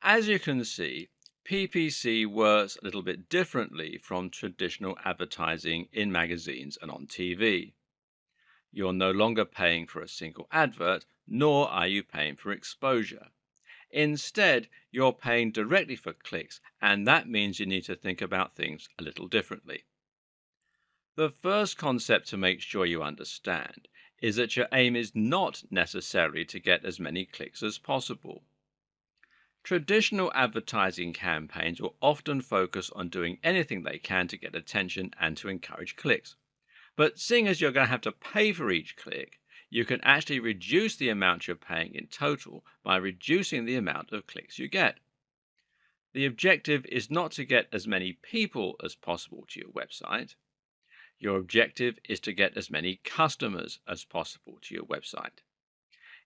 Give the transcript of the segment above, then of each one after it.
As you can see, PPC works a little bit differently from traditional advertising in magazines and on TV. You're no longer paying for a single advert, nor are you paying for exposure. Instead, you're paying directly for clicks, and that means you need to think about things a little differently. The first concept to make sure you understand is that your aim is not necessarily to get as many clicks as possible. Traditional advertising campaigns will often focus on doing anything they can to get attention and to encourage clicks. But seeing as you're going to have to pay for each click, you can actually reduce the amount you're paying in total by reducing the amount of clicks you get. The objective is not to get as many people as possible to your website. Your objective is to get as many customers as possible to your website.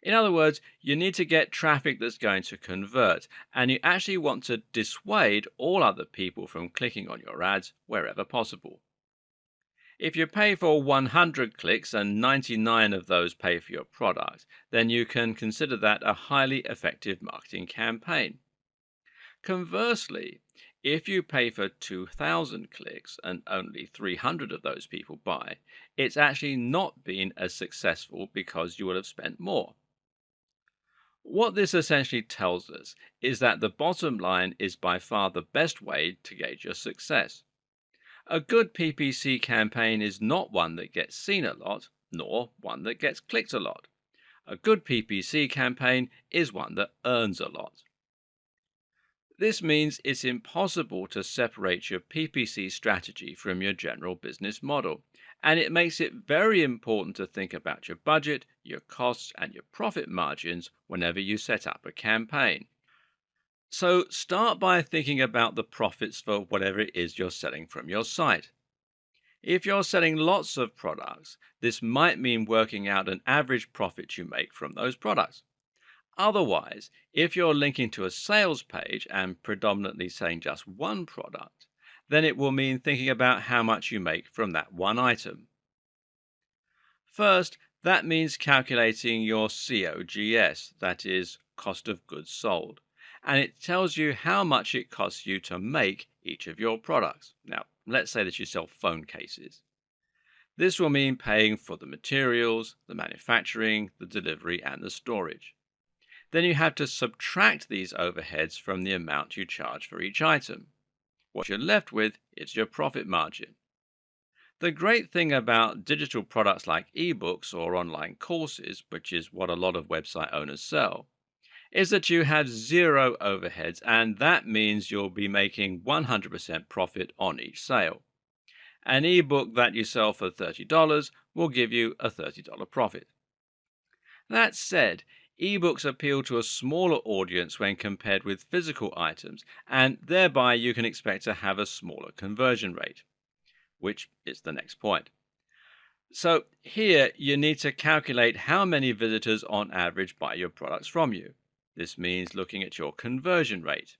In other words, you need to get traffic that's going to convert, and you actually want to dissuade all other people from clicking on your ads wherever possible. If you pay for 100 clicks and 99 of those pay for your product, then you can consider that a highly effective marketing campaign. Conversely, if you pay for 2,000 clicks and only 300 of those people buy, it's actually not been as successful because you will have spent more. What this essentially tells us is that the bottom line is by far the best way to gauge your success. A good PPC campaign is not one that gets seen a lot, nor one that gets clicked a lot. A good PPC campaign is one that earns a lot. This means it's impossible to separate your PPC strategy from your general business model, and it makes it very important to think about your budget, your costs, and your profit margins whenever you set up a campaign. So start by thinking about the profits for whatever it is you're selling from your site. If you're selling lots of products, this might mean working out an average profit you make from those products. Otherwise, if you're linking to a sales page and predominantly selling just one product, then it will mean thinking about how much you make from that one item. First, that means calculating your COGS, that is, cost of goods sold, and it tells you how much it costs you to make each of your products. Now, let's say that you sell phone cases. This will mean paying for the materials, the manufacturing, the delivery, and the storage. Then you have to subtract these overheads from the amount you charge for each item. What you're left with is your profit margin. The great thing about digital products like ebooks or online courses, which is what a lot of website owners sell, is that you have zero overheads, and that means you'll be making 100% profit on each sale. An ebook that you sell for $30 will give you a $30 profit. That said, ebooks appeal to a smaller audience when compared with physical items, and thereby you can expect to have a smaller conversion rate, which is the next point. So here you need to calculate how many visitors on average buy your products from you. This means looking at your conversion rate.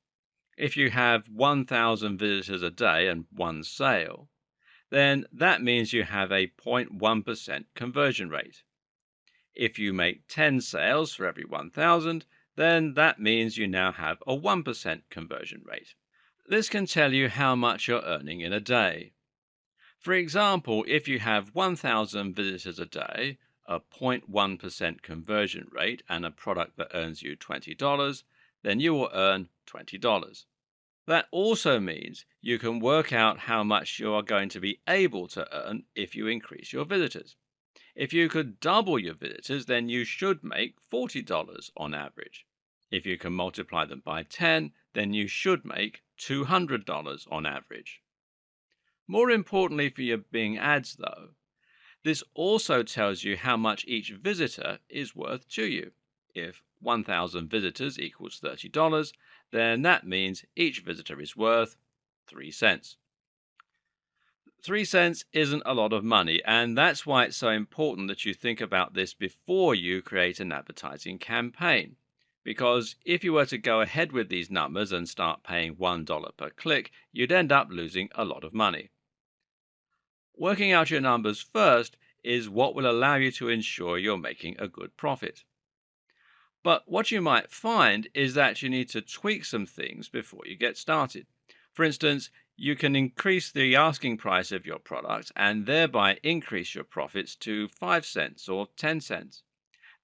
If you have 1,000 visitors a day and one sale, then that means you have a 0.1% conversion rate. If you make 10 sales for every 1,000, then that means you now have a 1% conversion rate. This can tell you how much you're earning in a day. For example, if you have 1,000 visitors a day, a 0.1% conversion rate, and a product that earns you $20, then you will earn $20. That also means you can work out how much you are going to be able to earn if you increase your visitors. If you could double your visitors, then you should make $40 on average. If you can multiply them by 10, then you should make $200 on average. More importantly for your Bing ads, though, this also tells you how much each visitor is worth to you. If 1,000 visitors equals $30, then that means each visitor is worth 3 cents. 3 cents isn't a lot of money, and that's why it's so important that you think about this before you create an advertising campaign. Because if you were to go ahead with these numbers and start paying $1 per click, you'd end up losing a lot of money. Working out your numbers first is what will allow you to ensure you're making a good profit. But what you might find is that you need to tweak some things before you get started. For instance, you can increase the asking price of your product and thereby increase your profits to 5 cents or 10 cents.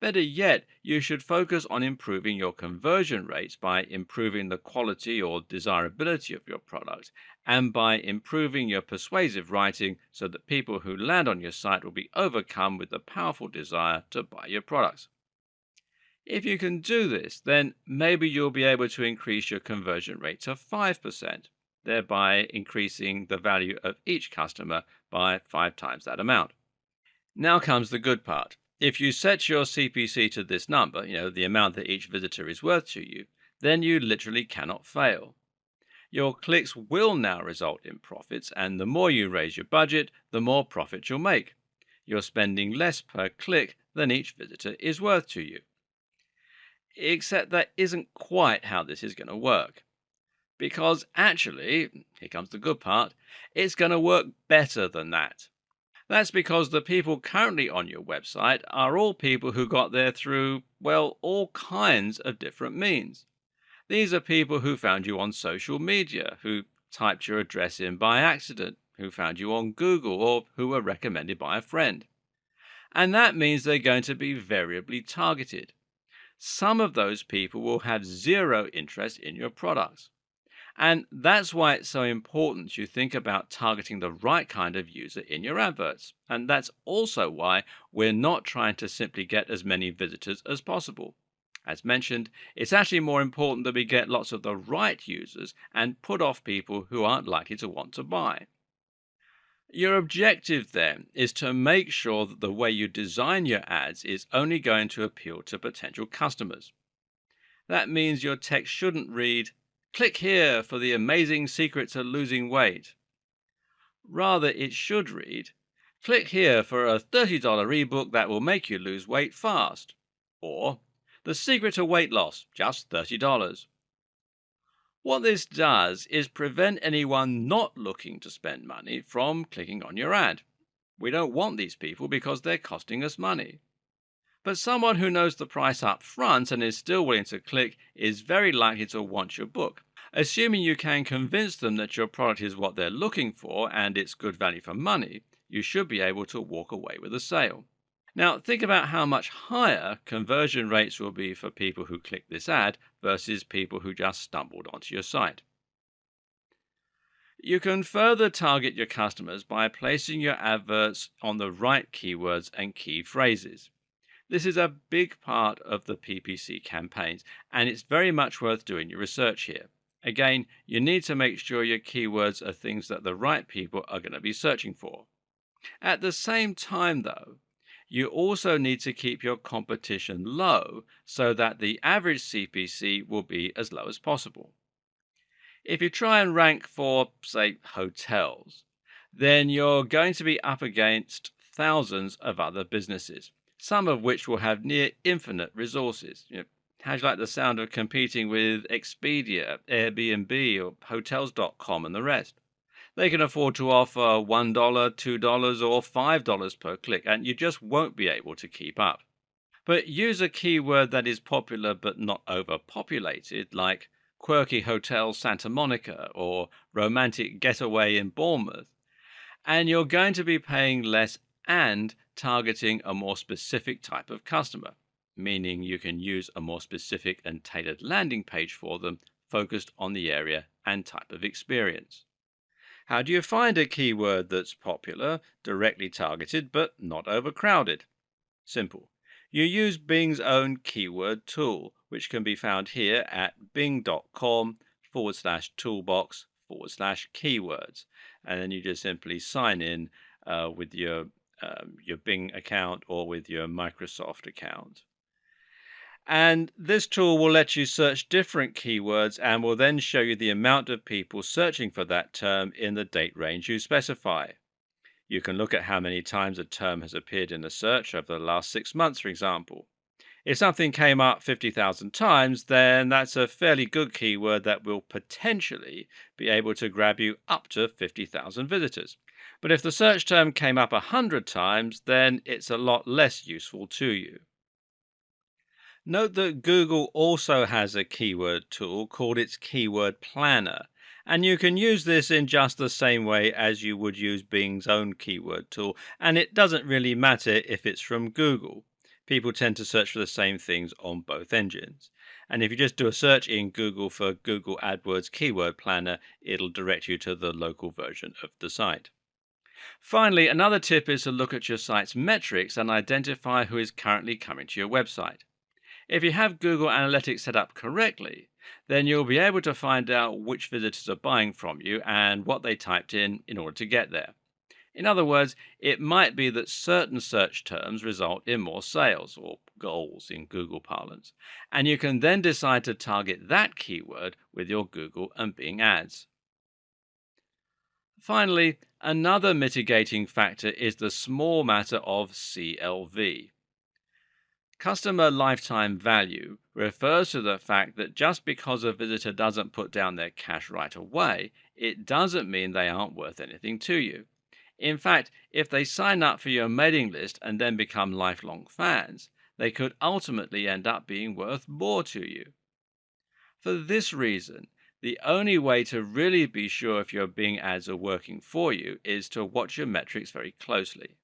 Better yet, you should focus on improving your conversion rates by improving the quality or desirability of your product and by improving your persuasive writing so that people who land on your site will be overcome with the powerful desire to buy your products. If you can do this, then maybe you'll be able to increase your conversion rate to 5%, thereby increasing the value of each customer by 5 times that amount. Now comes the good part. If you set your CPC to this number, the amount that each visitor is worth to you, then you literally cannot fail. Your clicks will now result in profits, and the more you raise your budget, the more profit you'll make. You're spending less per click than each visitor is worth to you. Except that isn't quite how this is going to work. Because actually, here comes the good part, it's going to work better than that. That's because the people currently on your website are all people who got there through, well, all kinds of different means. These are people who found you on social media, who typed your address in by accident, who found you on Google, or who were recommended by a friend. And that means they're going to be variably targeted. Some of those people will have zero interest in your products. And that's why it's so important you think about targeting the right kind of user in your adverts. And that's also why we're not trying to simply get as many visitors as possible. As mentioned, it's actually more important that we get lots of the right users and put off people who aren't likely to want to buy. Your objective then is to make sure that the way you design your ads is only going to appeal to potential customers. That means your text shouldn't read, "Click here for the amazing secret to losing weight." Rather, it should read, "Click here for a $30 ebook that will make you lose weight fast." Or, "The secret to weight loss, just $30. What this does is prevent anyone not looking to spend money from clicking on your ad. We don't want these people because they're costing us money. But someone who knows the price up front and is still willing to click is very likely to want your book. Assuming you can convince them that your product is what they're looking for and it's good value for money, you should be able to walk away with a sale. Now, think about how much higher conversion rates will be for people who click this ad versus people who just stumbled onto your site. You can further target your customers by placing your adverts on the right keywords and key phrases. This is a big part of the PPC campaigns, and it's very much worth doing your research here. Again, you need to make sure your keywords are things that the right people are going to be searching for. At the same time, though, you also need to keep your competition low so that the average CPC will be as low as possible. If you try and rank for, say, hotels, then you're going to be up against thousands of other businesses, some of which will have near infinite resources. How do you like the sound of competing with Expedia, Airbnb, or Hotels.com and the rest? They can afford to offer $1, $2, or $5 per click, and you just won't be able to keep up. But use a keyword that is popular but not overpopulated, like quirky hotel Santa Monica or romantic getaway in Bournemouth, and you're going to be paying less and targeting a more specific type of customer, meaning you can use a more specific and tailored landing page for them focused on the area and type of experience. How do you find a keyword that's popular, directly targeted, but not overcrowded? Simple. You use Bing's own keyword tool, which can be found here at bing.com/toolbox/keywords. And then you just simply sign in with your Bing account or with your Microsoft account. And this tool will let you search different keywords and will then show you the amount of people searching for that term in the date range you specify. You can look at how many times a term has appeared in a search over the last 6 months, for example. If something came up 50,000 times, then that's a fairly good keyword that will potentially be able to grab you up to 50,000 visitors. But if the search term came up 100 times, then it's a lot less useful to you. Note that Google also has a keyword tool called its Keyword Planner, and you can use this in just the same way as you would use Bing's own keyword tool, and it doesn't really matter if it's from Google. People tend to search for the same things on both engines. And if you just do a search in Google for Google AdWords Keyword Planner, it'll direct you to the local version of the site. Finally, another tip is to look at your site's metrics and identify who is currently coming to your website. If you have Google Analytics set up correctly, then you'll be able to find out which visitors are buying from you and what they typed in order to get there. In other words, it might be that certain search terms result in more sales, or goals in Google parlance, and you can then decide to target that keyword with your Google and Bing ads. Finally, another mitigating factor is the small matter of CLV. Customer lifetime value refers to the fact that just because a visitor doesn't put down their cash right away, it doesn't mean they aren't worth anything to you. In fact, if they sign up for your mailing list and then become lifelong fans, they could ultimately end up being worth more to you. For this reason, the only way to really be sure if your Bing ads are working for you is to watch your metrics very closely.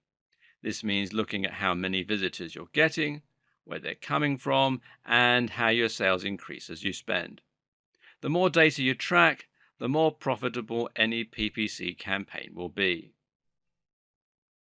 This means looking at how many visitors you're getting, where they're coming from, and how your sales increase as you spend. The more data you track, the more profitable any PPC campaign will be.